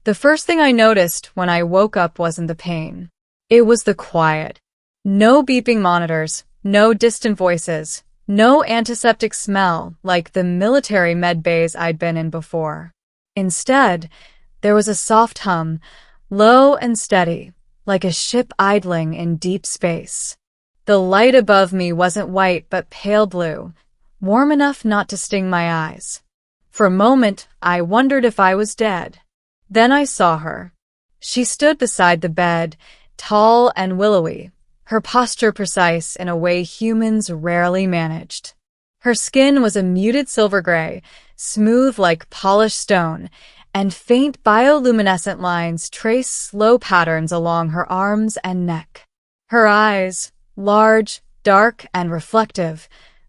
The first thing I noticed when I woke up wasn't the pain. It was the quiet. No beeping monitors, no distant voices, no antiseptic smell like the military med bays I'd been in before. Instead, there was a soft hum, low and steady, like a ship idling in deep space. The light above me wasn't white but pale blue, warm enough not to sting my eyes. For a moment, I wondered if I was dead. Then I saw her. She stood beside the bed, tall and willowy, her posture precise in a way humans rarely managed. Her skin was a muted silver gray, smooth like polished stone, and faint bioluminescent lines traced slow patterns along her arms and neck. Her eyes, large, dark, and reflective,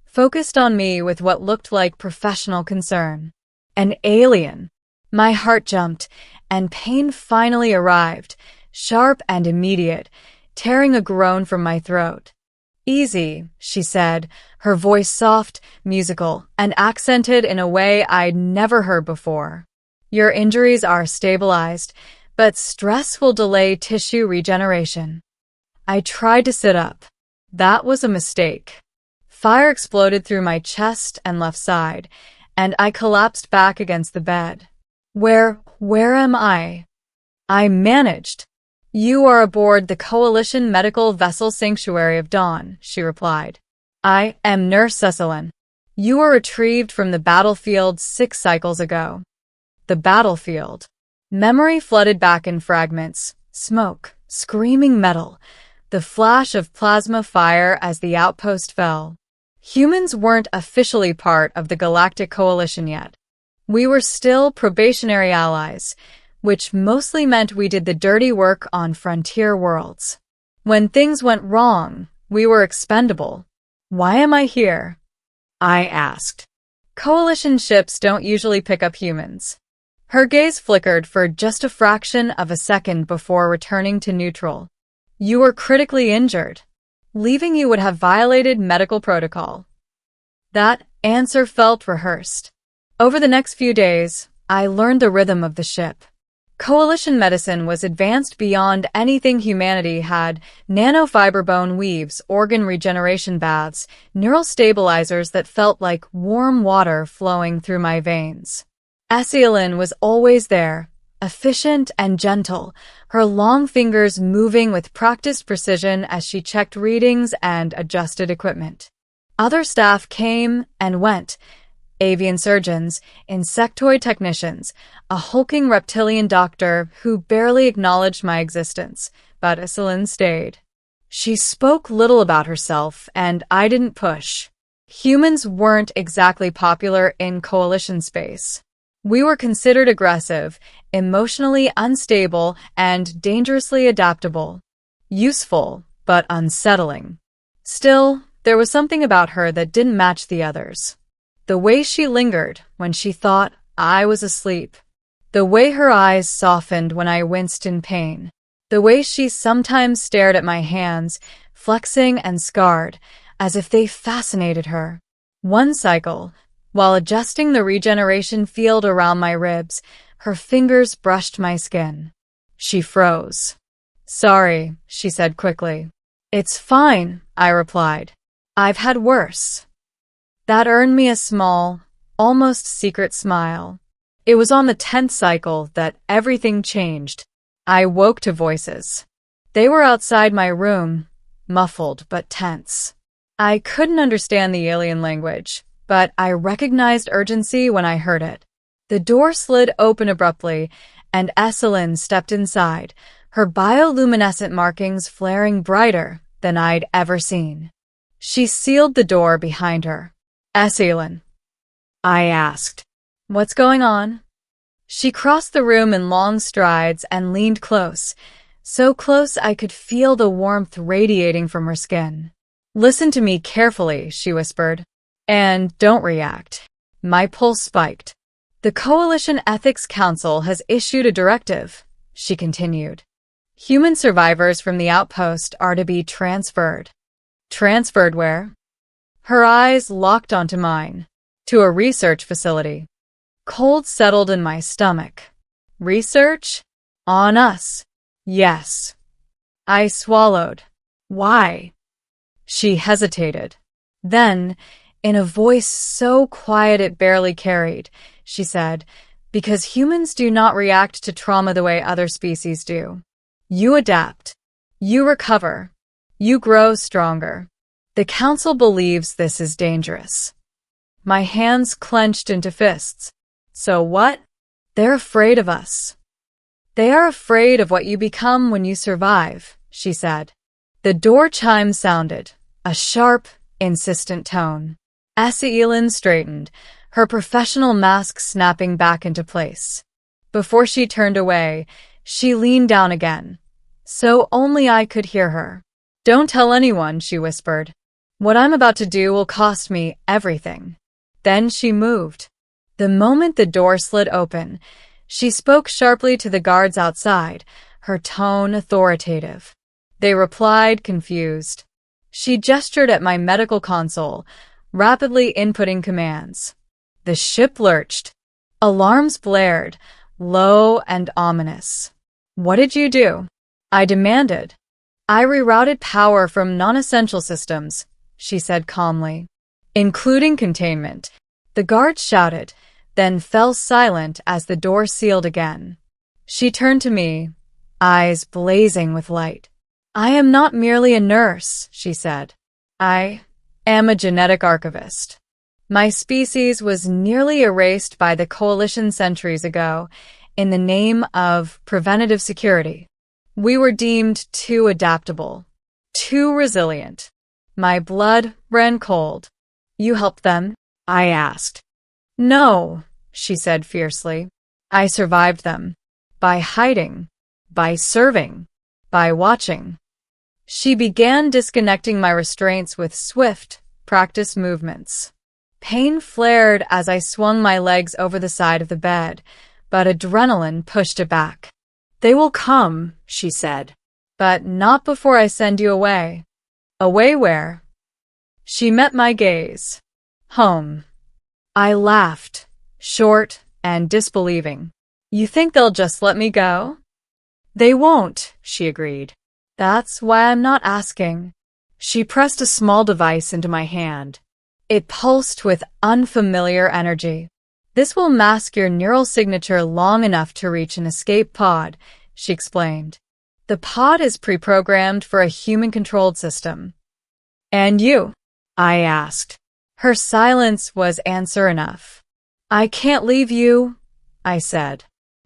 focused on me with what looked like professional concern. An alien. My heart jumped, and pain finally arrived, sharp and immediate, tearing a groan from my throat. "Easy," she said, her voice soft, musical, and accented in a way I'd never heard before. "Your injuries are stabilized, but stress will delay tissue regeneration." I tried to sit up. That was a mistake. Fire exploded through my chest and left side, and I collapsed back against the bed. Where am I?" I managed. "You are aboard the Coalition Medical Vessel Sanctuary of Dawn," she replied. "I am Nurse Sae'lin. You were retrieved from the battlefield 6 cycles ago." The battlefield. Memory flooded back in fragments. Smoke, screaming metal, the flash of plasma fire as the outpost fell. Humans weren't officially part of the Galactic Coalition yet. We were still probationary allies, which mostly meant we did the dirty work on frontier worlds. When things went wrong, we were expendable. "Why am I here?" I asked. "Coalition ships don't usually pick up humans." Her gaze flickered for just a fraction of a second before returning to neutral. "You were critically injured. Leaving you would have violated medical protocol." That answer felt rehearsed. Over the next few days, I learned the rhythm of the ship. Coalition medicine was advanced beyond anything humanity had: nanofiber bone weaves, organ regeneration baths, neural stabilizers that felt like warm water flowing through my veins. Sae'lin was always there, efficient and gentle, her long fingers moving with practiced precision as she checked readings and adjusted equipment. Other staff came and went: avian surgeons, insectoid technicians, a hulking reptilian doctor who barely acknowledged my existence, but Sae'lin stayed. She spoke little about herself, and I didn't push. Humans weren't exactly popular in Coalition space. We were considered aggressive, emotionally unstable, and dangerously adaptable. Useful, but unsettling. Still, there was something about her that didn't match the others. The way she lingered when she thought I was asleep. The way her eyes softened when I winced in pain. The way she sometimes stared at my hands, flexing and scarred, as if they fascinated her. One cycle, while adjusting the regeneration field around my ribs, her fingers brushed my skin. She froze. "Sorry," she said quickly. "It's fine," I replied. "I've had worse." That earned me a small, almost secret smile. It was on the 10th cycle that everything changed. I woke to voices. They were outside my room, muffled but tense. I couldn't understand the alien language, but I recognized urgency when I heard it. The door slid open abruptly, and Sae'lin stepped inside, her bioluminescent markings flaring brighter than I'd ever seen. She sealed the door behind her. "Sae'lin," I asked, "what's going on?" She crossed the room in long strides and leaned close, so close I could feel the warmth radiating from her skin. "Listen to me carefully," she whispered, "and don't react." My pulse spiked. "The Coalition Ethics Council has issued a directive," she continued. "Human survivors from the outpost are to be transferred." "Transferred where?" Her eyes locked onto mine. "To a research facility." Cold settled in my stomach. Research? On us. Yes. I swallowed. Why? She hesitated. Then, in a voice so quiet it barely carried, she said, because humans do not react to trauma the way other species do. You adapt. You recover. You grow stronger. The Council believes this is dangerous. My hands clenched into fists. So what? They're afraid of us. They are afraid of what you become when you survive, she said. The door chime sounded, a sharp, insistent tone. Sae'lin straightened, her professional mask snapping back into place. Before she turned away, she leaned down again, so only I could hear her. Don't tell anyone, she whispered. What I'm about to do will cost me everything. Then she moved. The moment the door slid open, she spoke sharply to the guards outside, her tone authoritative. They replied, confused. She gestured at my medical console, rapidly inputting commands. The ship lurched. Alarms blared, low and ominous. What did you do? I demanded. I rerouted power from non-essential systems, she said calmly. Including containment. The guards shouted, then fell silent as the door sealed again. She turned to me, eyes blazing with light. I am not merely a nurse, she said. I am a genetic archivist. My species was nearly erased by the Coalition centuries ago in the name of preventative security. We were deemed too adaptable, too resilient. My blood ran cold. You helped them? I asked. No, she said fiercely. I survived them. By hiding. By serving. By watching. She began disconnecting my restraints with swift, practiced movements. Pain flared as I swung my legs over the side of the bed, but adrenaline pushed it back. They will come, she said. But not before I send you away. Away where? She met my gaze. Home. I laughed, short and disbelieving. You think they'll just let me go? They won't, she agreed. That's why I'm not asking. She pressed a small device into my hand. It pulsed with unfamiliar energy. This will mask your neural signature long enough to reach an escape pod, she explained. The pod is pre-programmed for a human-controlled system. And you? I asked. Her silence was answer enough. I can't leave you, I said.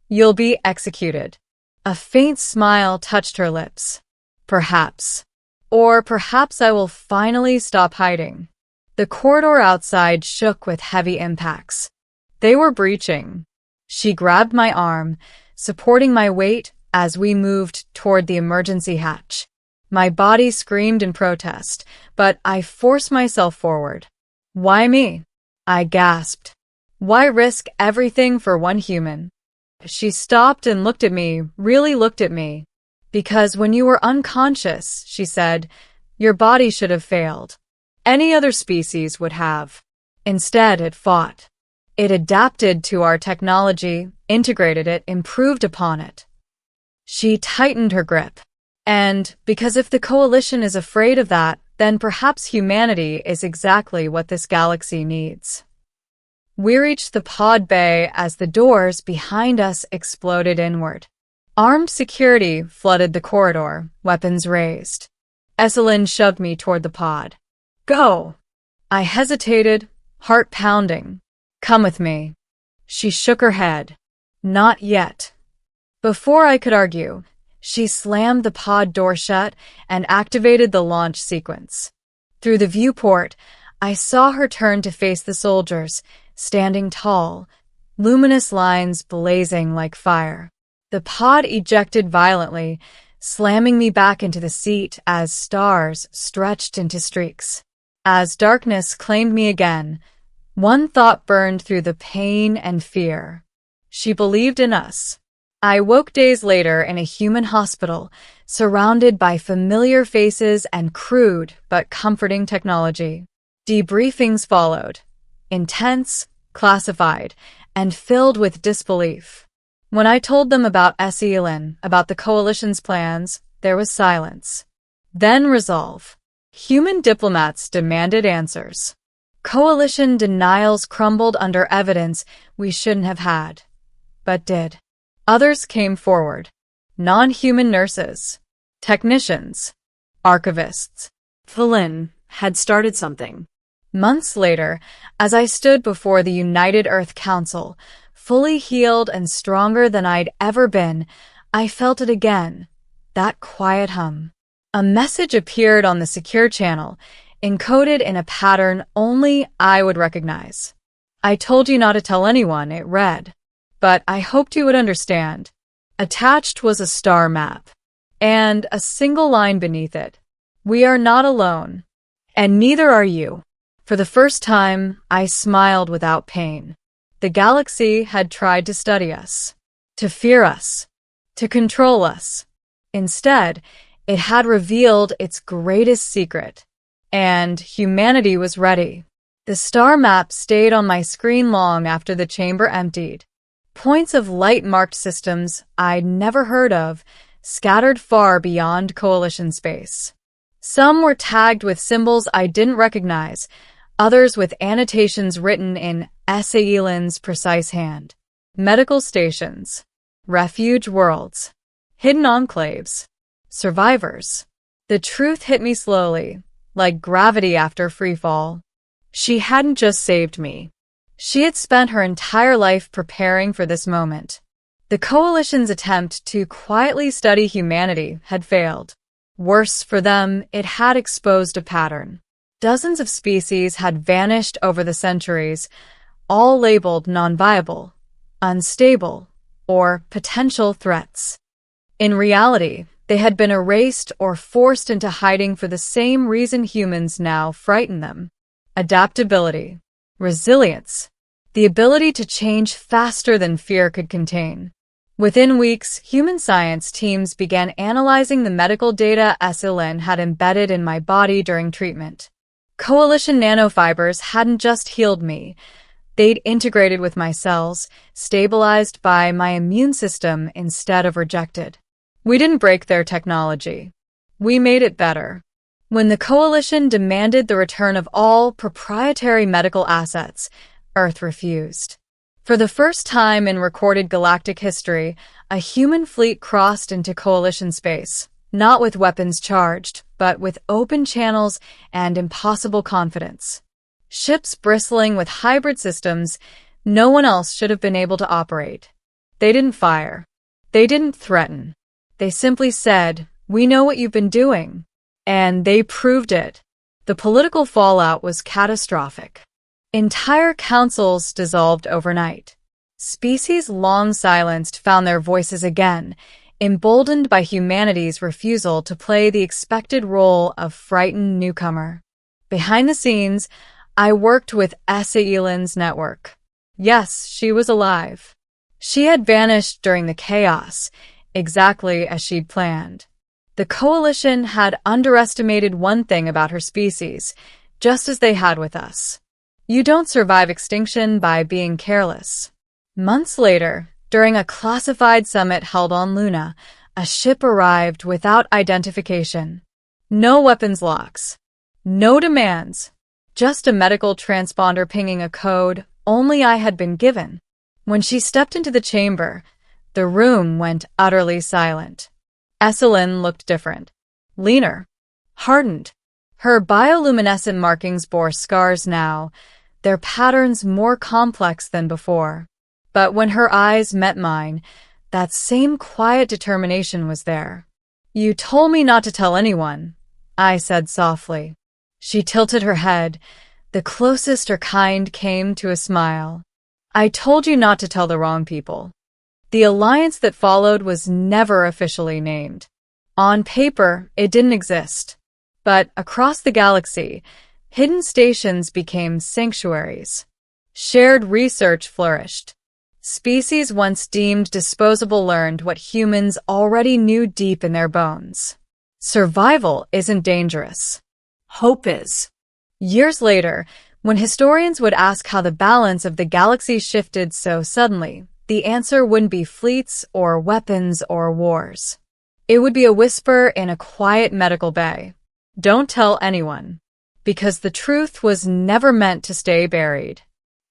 You'll be executed. A faint smile touched her lips. Perhaps. Or perhaps I will finally stop hiding. The corridor outside shook with heavy impacts. They were breaching. She grabbed my arm, supporting my weight as we moved toward the emergency hatch. My body screamed in protest, but I forced myself forward. Why me? I gasped. Why risk everything for one human? She stopped and looked at me, really looked at me. Because when you were unconscious, she said, your body should have failed. Any other species would have. Instead, it fought. It adapted to our technology, integrated it, improved upon it. She tightened her grip. And because if the Coalition is afraid of that, then perhaps humanity is exactly what this galaxy needs. We reached the pod bay as the doors behind us exploded inward. Armed security flooded the corridor, weapons raised. Sae'lin shoved me toward the pod. Go! I hesitated, heart pounding. Come with me. She shook her head. Not yet. Before I could argue, she slammed the pod door shut and activated the launch sequence. Through the viewport, I saw her turn to face the soldiers, standing tall, luminous lines blazing like fire. The pod ejected violently, slamming me back into the seat as stars stretched into streaks. As darkness claimed me again, one thought burned through the pain and fear. She believed in us. I woke days later in a human hospital, surrounded by familiar faces and crude but comforting technology. Debriefings followed, intense, classified, and filled with disbelief. When I told them about Sae'lin, about the coalition's plans, there was silence. Then resolve. Human diplomats demanded answers. Coalition denials crumbled under evidence we shouldn't have had, but did. Others came forward. Non-human nurses, technicians, archivists. Sae'lin had started something. Months later, as I stood before the United Earth Council, fully healed and stronger than I'd ever been, I felt it again, that quiet hum. A message appeared on the secure channel, encoded in a pattern only I would recognize. I told you not to tell anyone, it read. But I hoped you would understand. Attached was a star map, and a single line beneath it. We are not alone, and neither are you. For the first time, I smiled without pain. The galaxy had tried to study us, to fear us, to control us. Instead, it had revealed its greatest secret, and humanity was ready. The star map stayed on my screen long after the chamber emptied. Points of light marked systems I'd never heard of, scattered far beyond coalition space. Some were tagged with symbols I didn't recognize, others with annotations written in Sae'lin's precise hand. Medical stations, refuge worlds, hidden enclaves, survivors. The truth hit me slowly, like gravity after freefall. She hadn't just saved me. She had spent her entire life preparing for this moment. The coalition's attempt to quietly study humanity had failed. Worse for them, it had exposed a pattern. Dozens of species had vanished over the centuries, all labeled non-viable, unstable, or potential threats. In reality, they had been erased or forced into hiding for the same reason humans now frighten them. Adaptability, resilience, the ability to change faster than fear could contain. Within weeks, human science teams began analyzing the medical data Sae'lin had embedded in my body during treatment. Coalition nanofibers hadn't just healed me. They'd integrated with my cells, stabilized by my immune system instead of rejected. We didn't break their technology. We made it better. When the coalition demanded the return of all proprietary medical assets, Earth refused. For the first time in recorded galactic history, a human fleet crossed into coalition space, not with weapons charged, but with open channels and impossible confidence. Ships bristling with hybrid systems no one else should have been able to operate. They didn't fire. They didn't threaten. They simply said, "We know what you've been doing." And they proved it. The political fallout was catastrophic. Entire councils dissolved overnight. Species long silenced found their voices again, emboldened by humanity's refusal to play the expected role of frightened newcomer. Behind the scenes, I worked with Sae'lin's network. Yes, she was alive. She had vanished during the chaos, exactly as she'd planned. The coalition had underestimated one thing about her species, just as they had with us. You don't survive extinction by being careless. Months later, during a classified summit held on Luna, a ship arrived without identification. No weapons locks. No demands. Just a medical transponder pinging a code only I had been given. When she stepped into the chamber, the room went utterly silent. Sae'lin looked different. Leaner. Hardened. Her bioluminescent markings bore scars now, their patterns more complex than before. But when her eyes met mine, that same quiet determination was there. "You told me not to tell anyone," I said softly. She tilted her head, the closest her kind came to a smile. "I told you not to tell the wrong people." The alliance that followed was never officially named. On paper, it didn't exist. But across the galaxy, hidden stations became sanctuaries. Shared research flourished. Species once deemed disposable learned what humans already knew deep in their bones. Survival isn't dangerous. Hope is. Years later, when historians would ask how the balance of the galaxy shifted so suddenly, the answer wouldn't be fleets or weapons or wars. It would be a whisper in a quiet medical bay. Don't tell anyone. Because the truth was never meant to stay buried.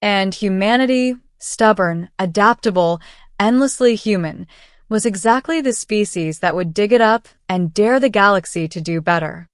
And humanity, stubborn, adaptable, endlessly human, was exactly the species that would dig it up and dare the galaxy to do better.